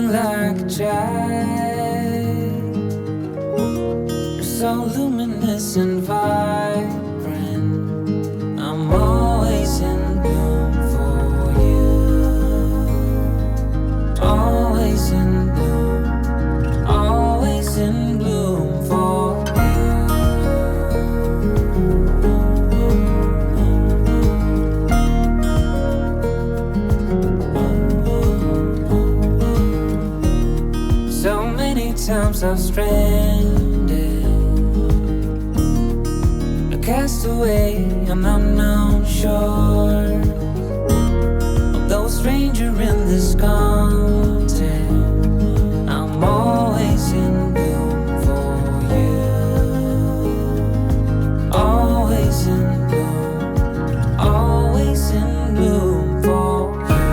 moving like a child. You're so luminous and vibrant. I'm always in bloom for you. Always in bloom. Always in bloom for you. So many times I've stranded, a castaway on unknown shore, although a stranger in this continent, I'm always in bloom for you. Always in bloom. Always in bloom for you.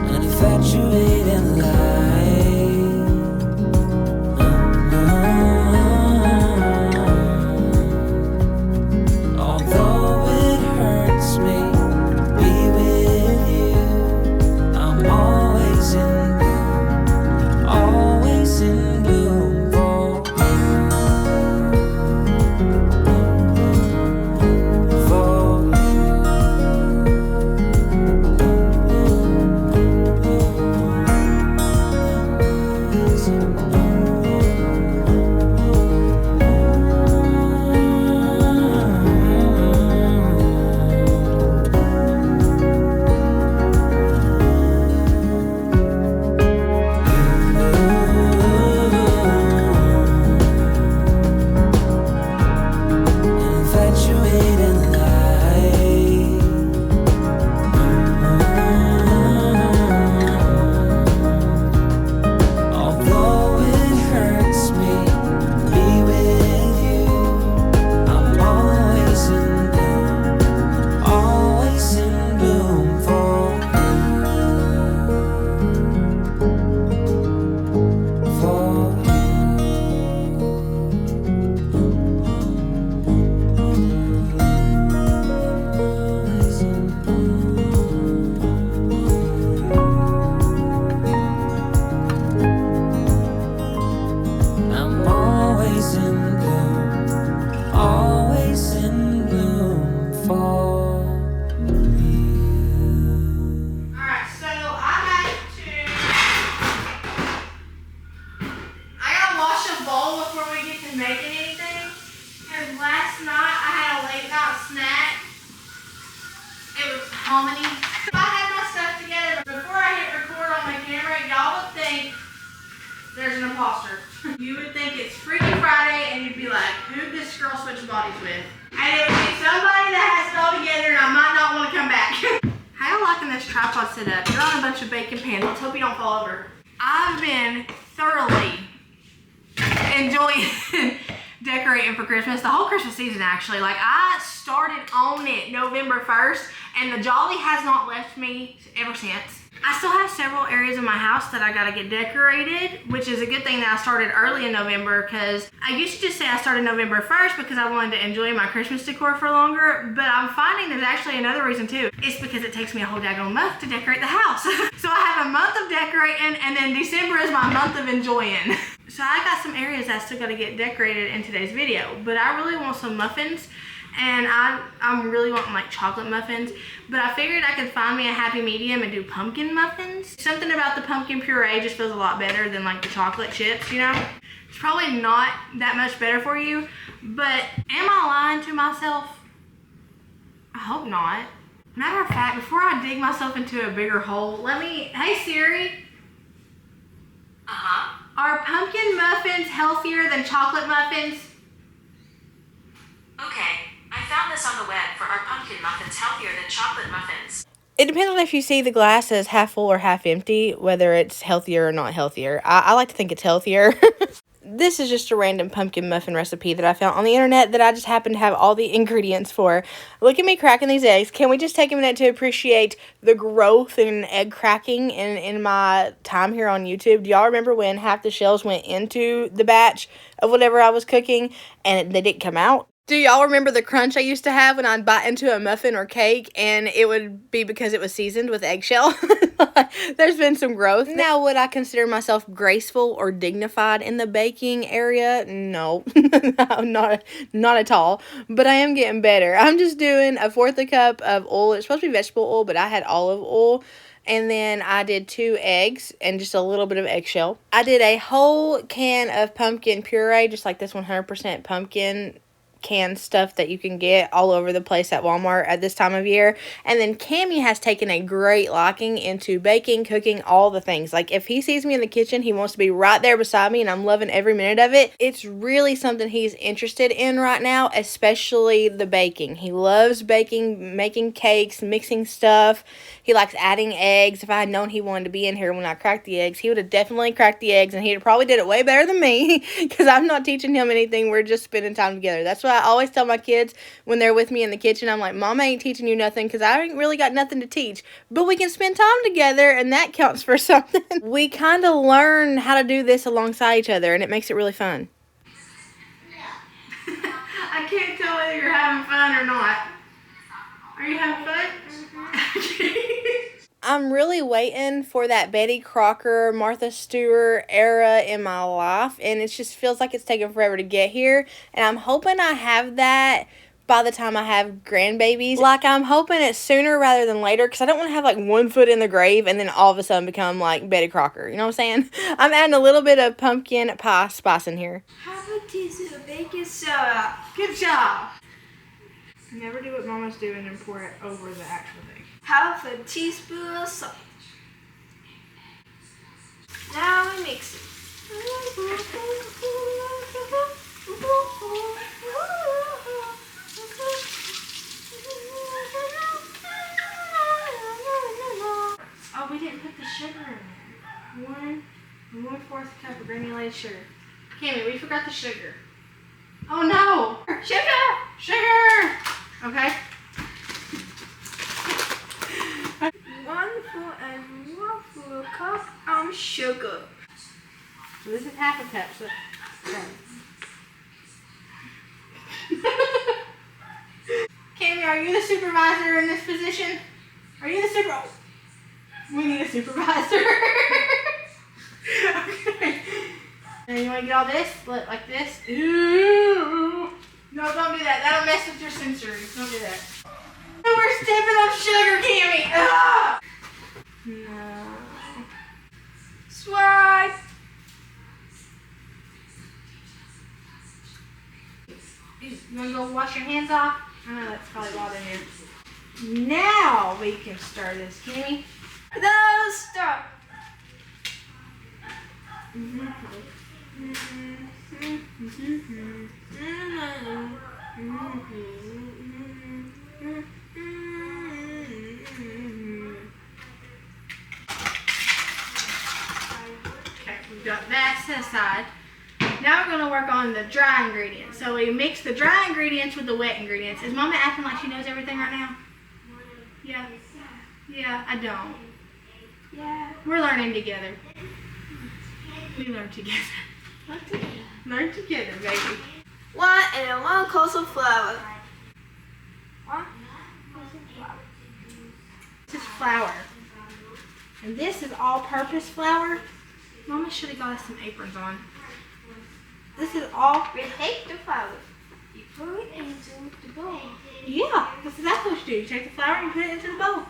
An infatuated light. Although it hurts me to be with you, I'm always in bloom. Always in bloom for you. For infatuated light. Although it hurts me to be with you, I'm always in bloom. Always in bloom for you. For I'm always in bloom, always in bloom for you. Alright, so I gotta wash a bowl before we get to making anything. Because last night I had a late night snack. It was hominy. If I had my stuff together before I hit record on my camera, y'all would think there's an imposter. You would think it's Freaky Friday and you'd be like, who'd this girl switch bodies with? And it would be somebody that has it all together and I might not want to come back. How y'all liking this tripod setup? You're on a bunch of bacon pans. Let's hope you don't fall over. I've been thoroughly enjoying decorating for Christmas. The whole Christmas season, actually. Like, I started on it November 1st, and the jolly has not left me ever since. I still have several areas in my house that I gotta get decorated, which is a good thing that I started early in November, because I used to just say I started November 1st because I wanted to enjoy my Christmas decor for longer, but I'm finding there's actually another reason too. It's because it takes me a whole daggone month to decorate the house. So I have a month of decorating, and then December is my month of enjoying. So I got some areas I still gotta get decorated in today's video, but I really want some muffins. And I'm really wanting like chocolate muffins, but I figured I could find me a happy medium and do pumpkin muffins. Something about the pumpkin puree just feels a lot better than like the chocolate chips, you know? It's probably not that much better for you, but am I lying to myself? I hope not. Matter of fact, before I dig myself into a bigger hole, hey Siri. Are pumpkin muffins healthier than chocolate muffins? Okay, I found this on the web for our pumpkin muffins healthier than chocolate muffins. It depends on if you see the glass as half full or half empty, whether it's healthier or not healthier. I like to think it's healthier. This is just a random pumpkin muffin recipe that I found on the internet that I just happen to have all the ingredients for. Look at me cracking these eggs. Can we just take a minute to appreciate the growth in egg cracking in my time here on YouTube? Do y'all remember when half the shells went into the batch of whatever I was cooking and they didn't come out? Do y'all remember the crunch I used to have when I'd bite into a muffin or cake and it would be because it was seasoned with eggshell? There's been some growth. Now, would I consider myself graceful or dignified in the baking area? No, no, not at all. But I am getting better. I'm just doing 1/4 a cup of oil. It's supposed to be vegetable oil, but I had olive oil. And then I did 2 eggs and just a little bit of eggshell. I did a whole can of pumpkin puree, just like this 100% pumpkin canned stuff that you can get all over the place at Walmart at this time of year. And then Cammy has taken a great liking into baking, cooking, all the things. Like if he sees me in the kitchen, he wants to be right there beside me and I'm loving every minute of it. It's really something he's interested in right now, especially the baking. He loves baking, making cakes, mixing stuff. He likes adding eggs. If I had known he wanted to be in here when I cracked the eggs, he would have definitely cracked the eggs and he'd probably did it way better than me because I'm not teaching him anything. We're just spending time together. That's why I always tell my kids when they're with me in the kitchen, I'm like, Mama ain't teaching you nothing because I ain't really got nothing to teach. But we can spend time together and that counts for something. We kind of learn how to do this alongside each other and it makes it really fun. I can't tell whether you're having fun or not. Are you having fun? I'm really waiting for that Betty Crocker, Martha Stewart era in my life, and it just feels like it's taking forever to get here, and I'm hoping I have that by the time I have grandbabies. Like, I'm hoping it's sooner rather than later, because I don't want to have, like, 1 foot in the grave and then all of a sudden become, like, Betty Crocker. You know what I'm saying? I'm adding a little bit of pumpkin pie spice in here. Half a teaspoon of baking soda. Good job! Never do what Mama's doing and pour it over the actual thing. Half a teaspoon of salt. Now we mix it. Oh, we didn't put the sugar in there. 1/4 cup of granulated sugar. Cammy, we forgot the sugar. Oh no! Sugar! Sugar! Okay. 1/4 cup of sugar. So this is 1/2 cup. So, Cammy, are you the supervisor in this position? Are you the supervisor? We need a supervisor. Okay. And you want to get all this? Like this? Ooh. No, don't do that. That'll mess with your sensories. Don't do that. We're stepping up sugar, Cammy. Ah! No. Swipe. You want to go wash your hands off? I know that's probably a lot in here. Now we can start this, Cammy. No, stop. Okay, we've got that set aside. Now we're going to work on the dry ingredients. So we mix the dry ingredients with the wet ingredients. Is Mama acting like she knows everything right now? Yeah. Yeah, I don't. Yeah. We're learning together. We learn together. Learn together, baby. 1 cup of flour. This is flour. And this is all-purpose flour. Mama should have got us some aprons on. This is all... We take the flour. You put it into the bowl. Yeah, what's that supposed to do? You take the flour and put it into the bowl.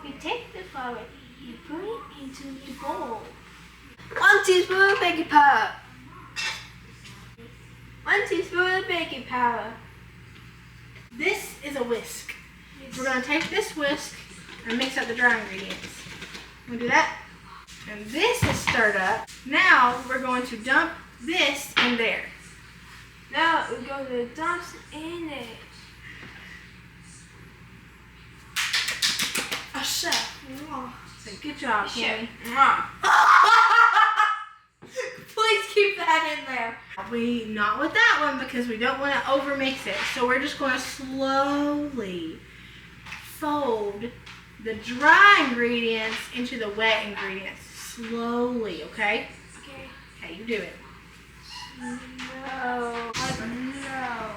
You take the flour. You put it into the bowl. 1 teaspoon of baking powder. 1 teaspoon of baking powder. This is a whisk. We're going to take this whisk and mix up the dry ingredients. We'll do that. And this is stirred up. Now we're going to dump this in there. Now we're going to dump it in it. Oh, chef. Say good job, Cammy. Please keep that in there. Not with that one because we don't want to overmix it. So we're just going to slowly fold the dry ingredients into the wet ingredients. Slowly, okay? Okay. Okay, you do it. No. No.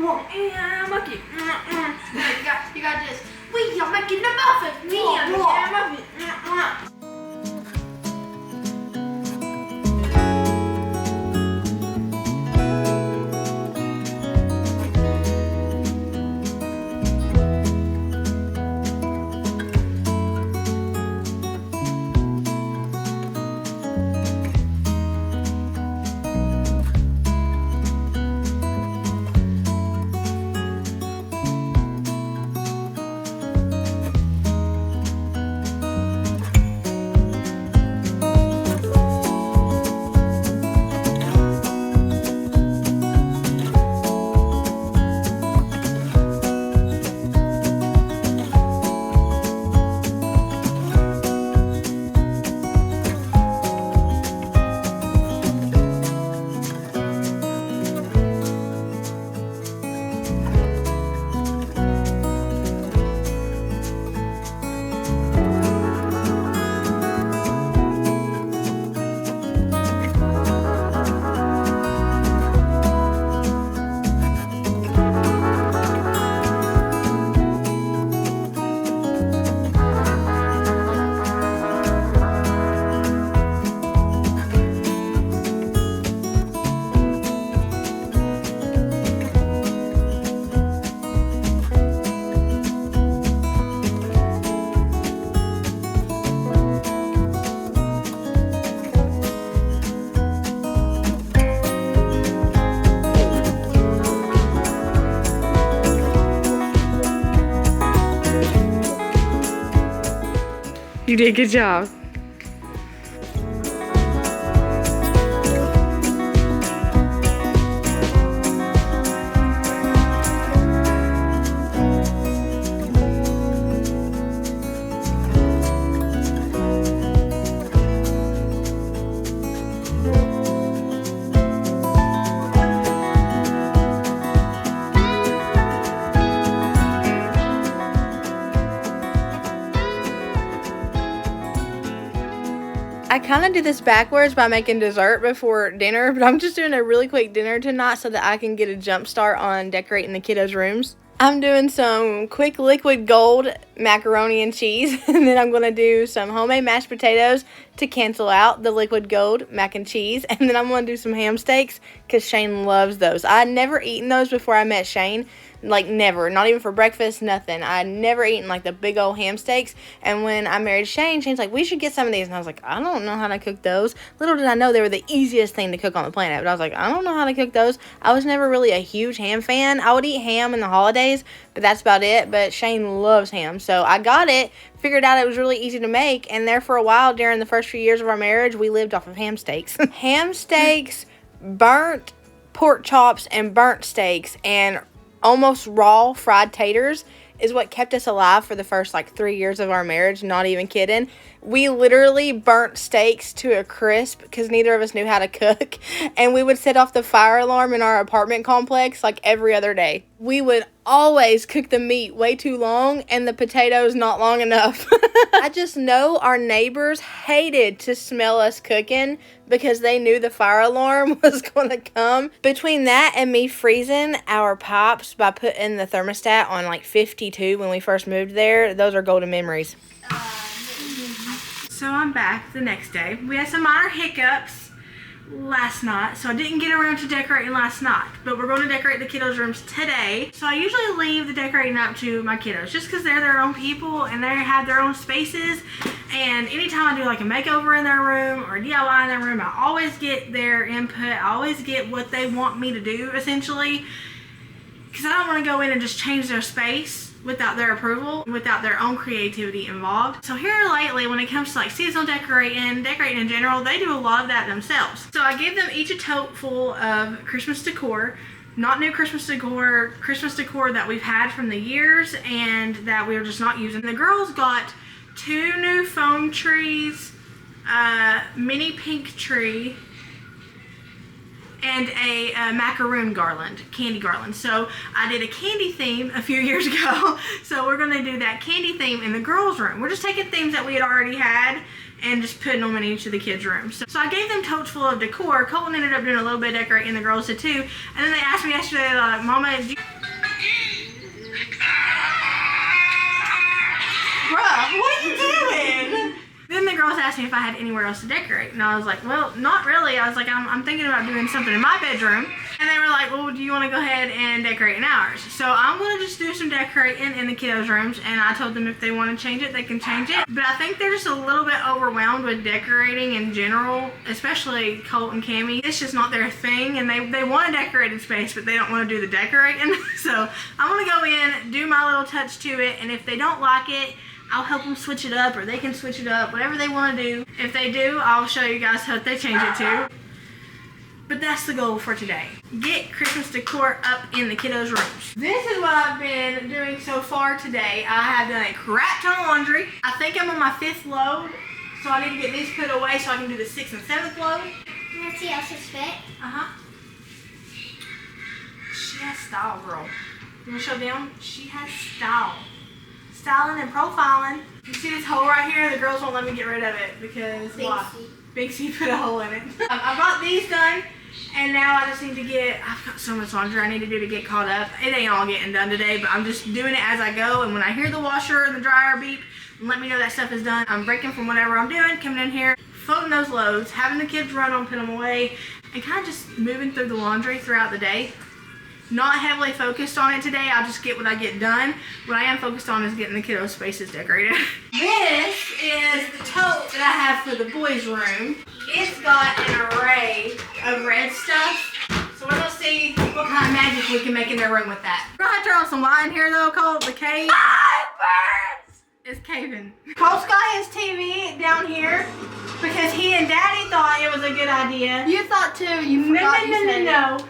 Yeah, monkey. You got this. We are making the muffins. We are making the muffins. You did a good job. I kind of do this backwards by making dessert before dinner, but I'm just doing a really quick dinner tonight so that I can get a jump start on decorating the kiddos' rooms. I'm doing some quick liquid gold macaroni and cheese, and then I'm going to do some homemade mashed potatoes to cancel out the liquid gold mac and cheese, and then I'm going to do some ham steaks because Shane loves those. I'd never eaten those before I met Shane. Like, never. Not even for breakfast, nothing. I'd never eaten, like, the big old ham steaks. And when I married Shane, Shane's like, we should get some of these. And I was like, I don't know how to cook those. Little did I know they were the easiest thing to cook on the planet. But I was like, I don't know how to cook those. I was never really a huge ham fan. I would eat ham in the holidays, but that's about it. But Shane loves ham. So I got it, figured out it was really easy to make. And there for a while, during the first few years of our marriage, we lived off of ham steaks. Ham steaks, burnt pork chops, and burnt steaks, and almost raw fried taters is what kept us alive for the first like 3 years of our marriage. Not even kidding. We literally burnt steaks to a crisp because neither of us knew how to cook, and we would set off the fire alarm in our apartment complex like every other day. We would always cook the meat way too long and the potatoes not long enough. I just know our neighbors hated to smell us cooking because they knew the fire alarm was going to come. Between that and me freezing our pipes by putting the thermostat on like 52 when we first moved there, those are golden memories. So I'm back the next day. We had some minor hiccups last night, so I didn't get around to decorating last night, but we're going to decorate the kiddos' rooms today. So I usually leave the decorating up to my kiddos just because they're their own people and they have their own spaces, and anytime I do like a makeover in their room or DIY in their room, I always get their input. I always get what they want me to do, essentially, because I don't want to go in and just change their space without their approval, without their own creativity involved. So here lately, when it comes to like seasonal decorating in general, they do a lot of that themselves. So I gave them each a tote full of Christmas decor, not new Christmas decor that we've had from the years and that we were just not using. The girls got 2 new foam trees, a mini pink tree, and a macaroon garland, candy garland. So I did a candy theme a few years ago. So we're gonna do that candy theme in the girls' room. We're just taking themes that we had already had and just putting them in each of the kids' rooms. So I gave them totes full of decor. Colton ended up doing a little bit of decorating, the girls did too. And then they asked me yesterday, like, Mama, the girls asked me if I had anywhere else to decorate, and I was like, well, not really. I was like, I'm thinking about doing something in my bedroom, and they were like, well, do you want to go ahead and decorate in ours? So I'm going to just do some decorating in the kiddos' rooms, and I told them if they want to change it, they can change it. But I think they're just a little bit overwhelmed with decorating in general, especially Colt and Cammie. It's just not their thing, and they want a decorated space, but they don't want to do the decorating. So I'm going to go in, do my little touch to it, and if they don't like it, I'll help them switch it up, or they can switch it up, whatever they want to do. If they do, I'll show you guys what they change it to. But that's the goal for today. Get Christmas decor up in the kiddos' rooms. This is what I've been doing so far today. I have done a crap ton of laundry. I think I'm on my 5th load, so I need to get these put away so I can do the 6th and 7th load. You want to see Elsa's fit? Uh-huh. She has style, girl. You want to show them? She has style. Styling and profiling. You see this hole right here? The girls won't let me get rid of it because why? Big C put a hole in it. I've got these done, and now I just need to get, I've got so much laundry I need to do to get caught up. It ain't all getting done today, but I'm just doing it as I go, and when I hear the washer and the dryer beep, let me know that stuff is done. I'm breaking from whatever I'm doing, coming in here, floating those loads, having the kids run them, put them away, and kind of just moving through the laundry throughout the day. Not heavily focused on it today. I'll just get what I get done. What I am focused on is getting the kiddo spaces decorated. This is the tote that I have for the boys' room. It's got an array of red stuff. So we're gonna see what kind of magic we can make in their room with that. We're gonna have to turn on some light in here though, Cole. The cave is caving. Cole's got his TV down here because he and Daddy thought it was a good idea. You thought too. You forgot No.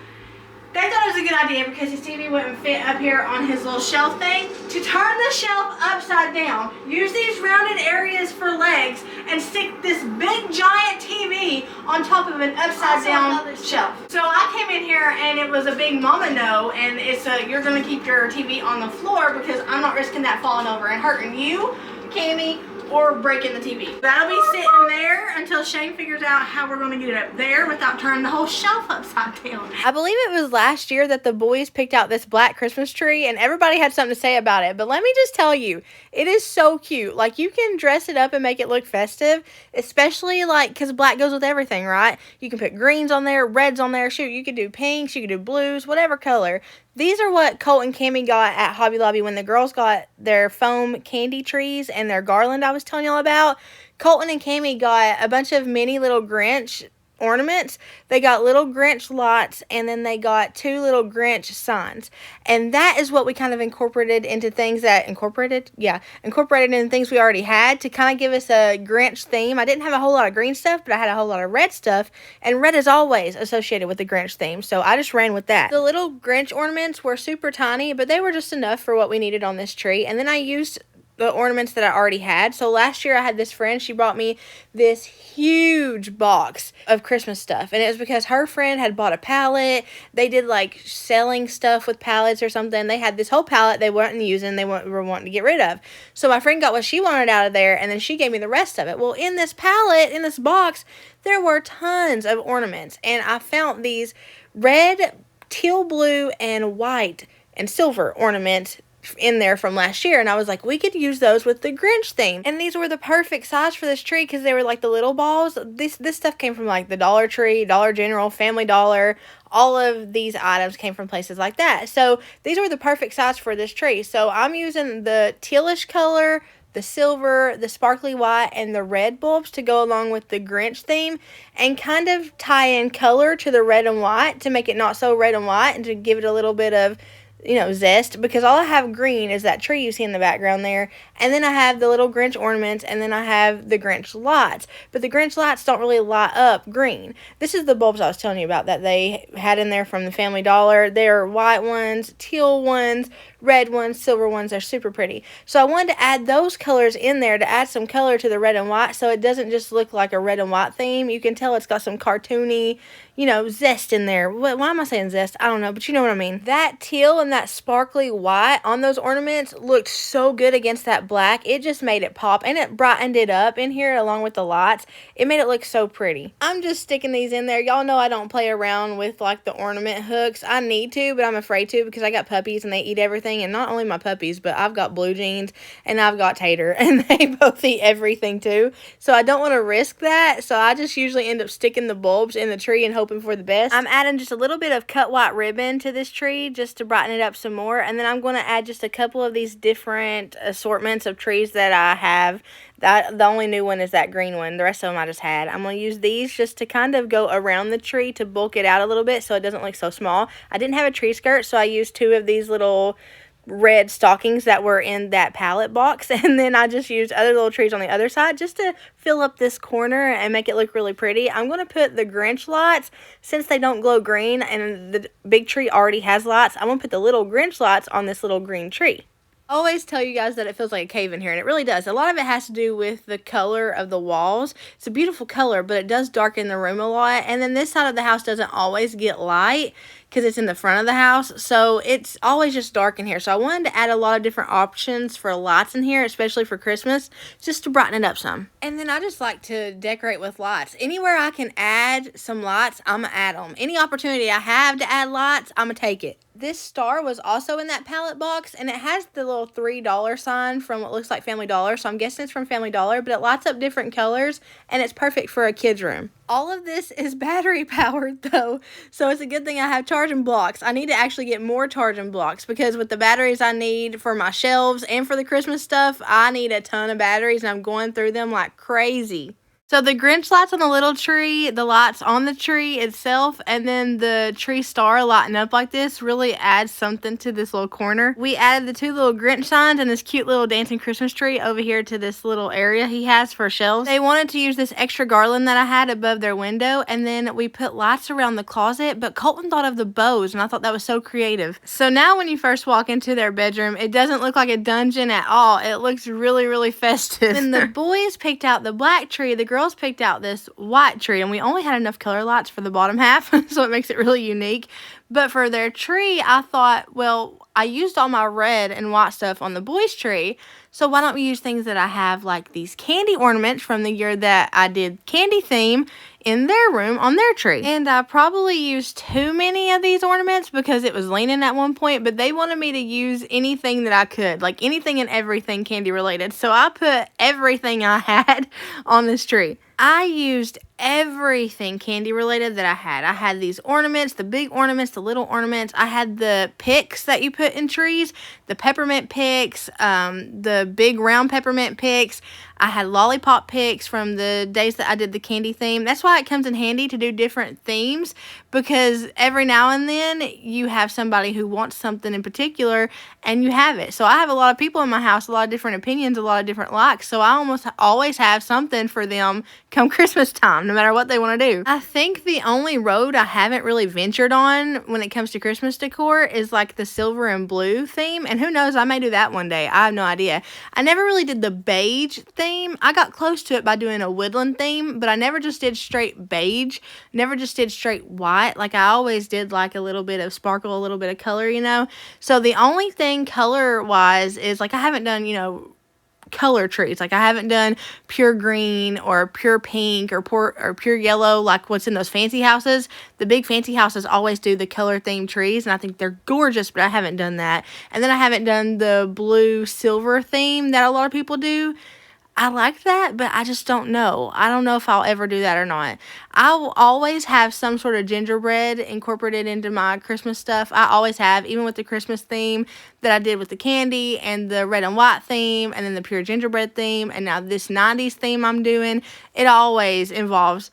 They thought it was a good idea because his TV wouldn't fit up here on his little shelf thing. To turn the shelf upside down, use these rounded areas for legs, and stick this big giant TV on top of an upside down shelf. So I came in here and it was a big mama no, and it's you're gonna keep your TV on the floor because I'm not risking that falling over and hurting you, Cammie, or breaking the TV. That'll be sitting there until Shane figures out how we're gonna get it up there without turning the whole shelf upside down. I believe it was last year that the boys picked out this black Christmas tree and everybody had something to say about it. But let me just tell you, it is so cute. Like, you can dress it up and make it look festive, especially like, because black goes with everything, right? You can put greens on there, reds on there. Shoot, you could do pinks, you could do blues, whatever color. These are what Colt and Cammie got at Hobby Lobby when the girls got their foam candy trees and their garland I was telling y'all about. Colton and Cammie got a bunch of mini little Grinch ornaments. They got little Grinch lots, and then they got 2 little Grinch signs. And that is what we kind of incorporated into things that, incorporated in things we already had to kind of give us a Grinch theme. I didn't have a whole lot of green stuff, but I had a whole lot of red stuff, and red is always associated with the Grinch theme, so I just ran with that. The little Grinch ornaments were super tiny, but they were just enough for what we needed on this tree, and then I used the ornaments that I already had. So last year I had this friend, she brought me this huge box of Christmas stuff, and it was because her friend had bought a pallet. They did like selling stuff with pallets or something. They had this whole pallet they weren't using, they were wanting to get rid of. So my friend got what she wanted out of there, and then she gave me the rest of it. Well, in this pallet, in this box, there were tons of ornaments, and I found these red, teal blue, and white and silver ornaments in there from last year, and I was like, we could use those with the Grinch theme. And these were the perfect size for this tree because they were like the little balls. This stuff came from like the Dollar Tree, Dollar General, Family Dollar. All of these items came from places like that. So these were the perfect size for this tree. So I'm using the tealish color, the silver, the sparkly white, and the red bulbs to go along with the Grinch theme and kind of tie in color to the red and white to make it not so red and white and to give it a little bit of, you know, zest, because all I have green is that tree you see in the background there, and then I have the little Grinch ornaments, and then I have the Grinch lights, but the Grinch lights don't really light up green. This is the bulbs I was telling you about that they had in there from the Family Dollar. They're white ones, teal ones, red ones, silver ones. They're super pretty. So I wanted to add those colors in there to add some color to the red and white so it doesn't just look like a red and white theme. You can tell it's got some cartoony, you know, zest in there. Why am I saying zest? I don't know, but you know what I mean. That teal and that sparkly white on those ornaments looked so good against that black. It just made it pop, and it brightened it up in here along with the lights. It made it look so pretty. I'm just sticking these in there. Y'all know I don't play around with like the ornament hooks. I need to, but I'm afraid to because I got puppies and they eat everything. And not only my puppies, but I've got Blue Jeans and I've got Tater, and they both eat everything too. So I don't want to risk that. So I just usually end up sticking the bulbs in the tree and hoping for the best. I'm adding just a little bit of cut white ribbon to this tree just to brighten it up some more. And then I'm going to add just a couple of these different assortments of trees that I have. The only new one is that green one. The rest of them I just had. I'm going to use these just to kind of go around the tree to bulk it out a little bit so it doesn't look so small. I didn't have a tree skirt, so I used 2 of these little red stockings that were in that pallet box, and then I just used other little trees on the other side just to fill up this corner and make it look really pretty. I'm going to put the Grinch lights, since they don't glow green and the big tree already has lights, I'm going to put the little Grinch lights on this little green tree. I always tell you guys that it feels like a cave in here, and it really does. A lot of it has to do with the color of the walls. It's a beautiful color, but it does darken the room a lot, and then this side of the house doesn't always get light because it's in the front of the house, so it's always just dark in here. So I wanted to add a lot of different options for lights in here, especially for Christmas, just to brighten it up some. And then I just like to decorate with lights. Anywhere I can add some lights, I'm going to add them. Any opportunity I have to add lights, I'm going to take it. This star was also in that pallet box, and it has the little $3 sign from what looks like Family Dollar, so I'm guessing it's from Family Dollar, but it lights up different colors, and it's perfect for a kid's room. All of this is battery powered though, so it's a good thing I have charging blocks. I need to actually get more charging blocks because with the batteries I need for my shelves and for the Christmas stuff, I need a ton of batteries, and I'm going through them like crazy. So the Grinch lights on the little tree, the lights on the tree itself, and then the tree star lighting up like this really adds something to this little corner. We added the 2 little Grinch signs and this cute little dancing Christmas tree over here to this little area he has for shelves. They wanted to use this extra garland that I had above their window, and then we put lights around the closet, but Colton thought of the bows, and I thought that was so creative. So now when you first walk into their bedroom, it doesn't look like a dungeon at all. It looks really, really festive. Then the boys picked out the black tree, the girls picked out this white tree, and we only had enough color lights for the bottom half, so it makes it really unique. But for their tree, I thought, well, I used all my red and white stuff on the boys' tree, so why don't we use things that I have, like these candy ornaments from the year that I did candy theme in their room on their tree. And I probably used too many of these ornaments because it was leaning at one point, but they wanted me to use anything that I could, like anything and everything candy related. So I put everything I had on this tree. I used everything candy related that I had. I had these ornaments, the big ornaments, the little ornaments. I had the picks that you put in trees, the peppermint picks, the big round peppermint picks. I had lollipop picks from the days that I did the candy theme. That's why it comes in handy to do different themes, because every now and then you have somebody who wants something in particular and you have it. So I have a lot of people in my house, a lot of different opinions, a lot of different likes. So I almost always have something for them come Christmas time, no matter what they want to do. I think the only road I haven't really ventured on when it comes to Christmas decor is like the silver and blue theme. And who knows, I may do that one day. I have no idea. I never really did the beige theme. I got close to it by doing a woodland theme, but I never just did straight beige, never just did straight white. Like I always did like a little bit of sparkle, a little bit of color, you know. So the only thing color wise is like I haven't done, you know, color trees. Like I haven't done pure green or pure pink or pure yellow like what's in those fancy houses. The big fancy houses always do the color themed trees, and I think they're gorgeous, but I haven't done that. And then I haven't done the blue silver theme that a lot of people do. I like that, but I just don't know. I don't know if I'll ever do that or not. I will always have some sort of gingerbread incorporated into my Christmas stuff. I always have, even with the Christmas theme that I did with the candy and the red and white theme and then the pure gingerbread theme and now this 90s theme I'm doing. It always involves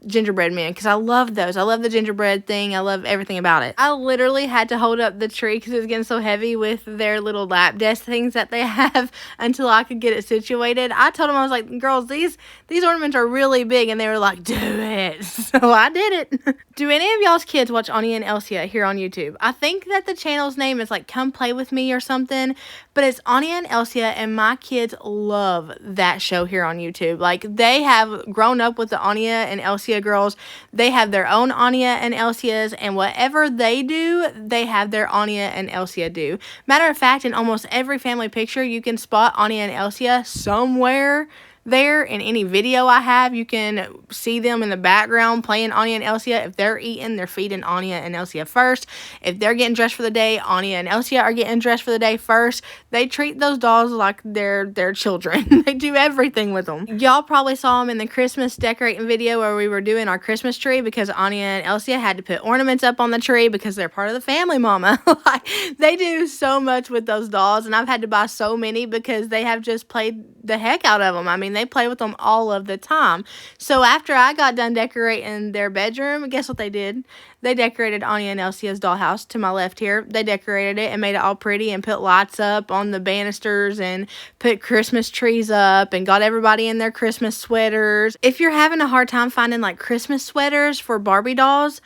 gingerbread men because I love those. I love the gingerbread thing. I love everything about it. I literally had to hold up the tree because it was getting so heavy with their little lap desk things that they have until I could get it situated. I told them, I was like, girls, these ornaments are really big, and they were like, do it. So I did it. Do any of y'all's kids watch Anya and Elsia here on YouTube? I think that the channel's name is like Come Play With Me or something, but it's Anya and Elsia, and my kids love that show here on YouTube. Like they have grown up with the Anya and Elsia Elsia girls, they have their own Anya and Elsias, and whatever they do, they have their Anya and Elsia do. Matter of fact, in almost every family picture, you can spot Anya and Elsia somewhere there. In any video I have, you can see them in the background playing Anya and Elsia. If they're eating, they're feeding Anya and Elsia first. If they're getting dressed for the day, Anya and Elsia are getting dressed for the day first. They treat those dolls like they're their children. They do everything with them. Y'all probably saw them in the Christmas decorating video where we were doing our Christmas tree, because Anya and Elsia had to put ornaments up on the tree because they're part of the family, mama. Like, they do so much with those dolls, and I've had to buy so many because they have just played the heck out of them. I mean, they play with them all of the time. So after I got done decorating their bedroom, guess what they did? They decorated Anya and Elsia's dollhouse to my left here. They decorated it and made it all pretty and put lights up on the banisters and put Christmas trees up and got everybody in their Christmas sweaters. If you're having a hard time finding like Christmas sweaters for Barbie dolls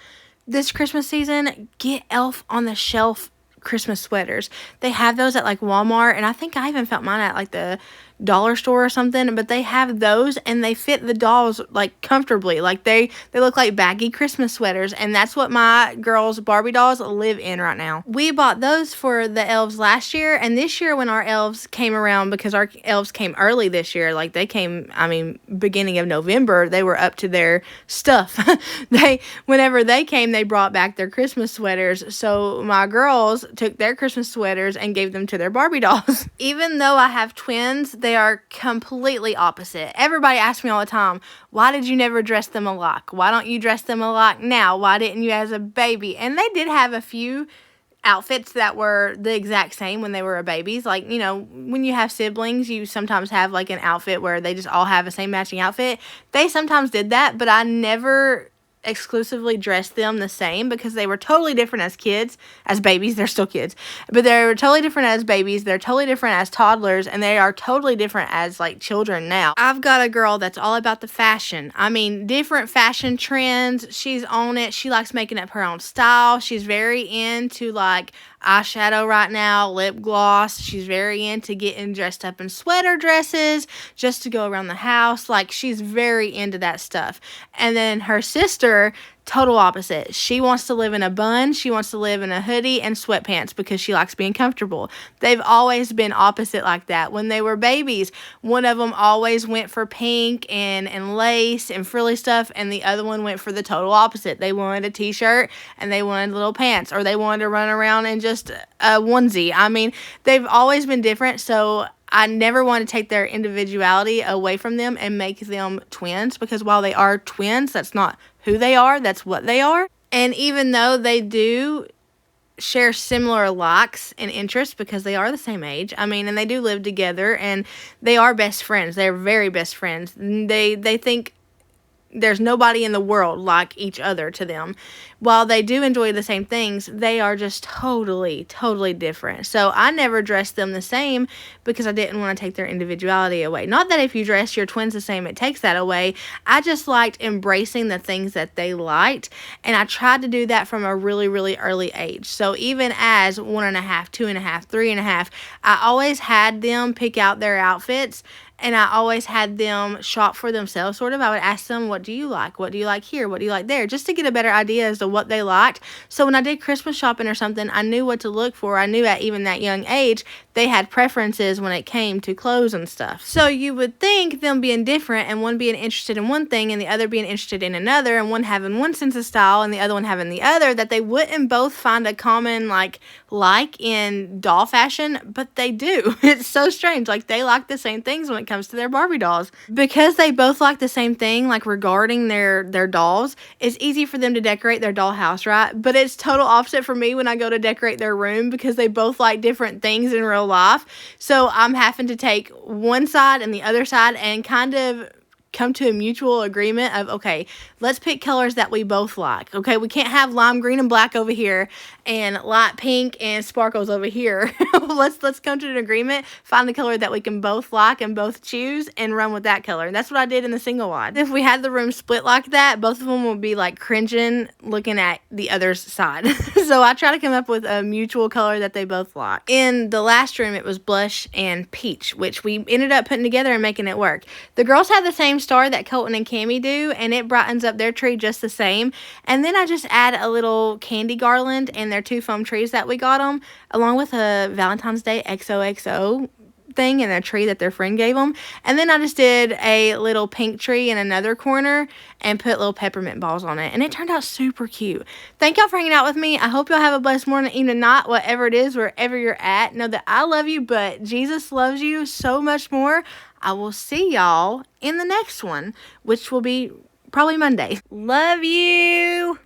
this Christmas season, get Elf on the Shelf Christmas sweaters. They have those at like Walmart, and I think I even found mine at like the dollar store or something, but they have those and they fit the dolls like comfortably. Like they look like baggy Christmas sweaters, and that's what my girls' Barbie dolls live in right now. We bought those for the elves last year, and this year when our elves came around, because our elves came early this year, like they came, I mean, beginning of November, they were up to their stuff. Whenever they came, they brought back their Christmas sweaters, so my girls took their Christmas sweaters and gave them to their Barbie dolls. Even though I have twins, they are completely opposite. Everybody asks me all the time, why did you never dress them alike? Why don't you dress them alike now? Why didn't you as a baby? And they did have a few outfits that were the exact same when they were babies. Like, you know, when you have siblings, you sometimes have like an outfit where they just all have the same matching outfit. They sometimes did that, but I never exclusively dressed them the same because they were totally different as kids. As babies, they're still kids, but they're totally different as babies, they're totally different as toddlers, and they are totally different as like children now. I've got a girl that's all about the fashion. I mean, different fashion trends, she's on it. She likes making up her own style. She's very into like eyeshadow right now, lip gloss. She's very into getting dressed up in sweater dresses just to go around the house. Like, she's very into that stuff. And then her sister, total opposite. She wants to live in a bun. She wants to live in a hoodie and sweatpants because she likes being comfortable. They've always been opposite like that. When they were babies, one of them always went for pink and lace and frilly stuff, and the other one went for the total opposite. They wanted a t-shirt and they wanted little pants, or they wanted to run around in just a onesie. I mean, they've always been different, so I never want to take their individuality away from them and make them twins, because while they are twins, that's not who they are, that's what they are. And even though they do share similar likes and interests because they are the same age, I mean, and they do live together, and they are best friends. They're very best friends. They think there's nobody in the world like each other to them. While they do enjoy the same things, they are just totally, totally different. So I never dressed them the same because I didn't want to take their individuality away. Not that if you dress your twins the same, it takes that away. I just liked embracing the things that they liked, and I tried to do that from a really, really early age. So even as 1.5, 2.5, 3.5, I always had them pick out their outfits, and I always had them shop for themselves, sort of. I would ask them, what do you like? What do you like here? What do you like there? Just to get a better idea as to what they liked. So when I did Christmas shopping or something, I knew what to look for. I knew at even that young age, they had preferences when it came to clothes and stuff. So you would think them being different, and one being interested in one thing and the other being interested in another, and one having one sense of style and the other one having the other, that they wouldn't both find a common like in doll fashion, but they do. It's so strange. Like, they like the same things when it comes to their Barbie dolls. Because they both like the same thing, like regarding their dolls, it's easy for them to decorate their doll house, right? But it's total opposite for me when I go to decorate their room, because they both like different things in real life. So I'm having to take one side and the other side and kind of come to a mutual agreement of, okay, let's pick colors that we both like. Okay, we can't have lime green and black over here and light pink and sparkles over here. let's come to an agreement, find the color that we can both like and both choose, and run with that color. And that's what I did in the single wide. If we had the room split like that, both of them would be like cringing looking at the other's side. So I try to come up with a mutual color that they both like. In the last room, it was blush and peach, which we ended up putting together and making it work. The girls had the same star that Colton and Cammie do, and it brightens up their tree just the same. And then I just add a little candy garland and their 2 foam trees that we got them, along with a Valentine's Day XOXO thing and a tree that their friend gave them. And then I just did a little pink tree in another corner and put little peppermint balls on it, and it turned out super cute. Thank y'all for hanging out with me. I hope y'all have a blessed morning, evening, night, whatever it is, wherever you're at. Know that I love you, but Jesus loves you so much more. I will see y'all in the next one, which will be probably Monday. Love you.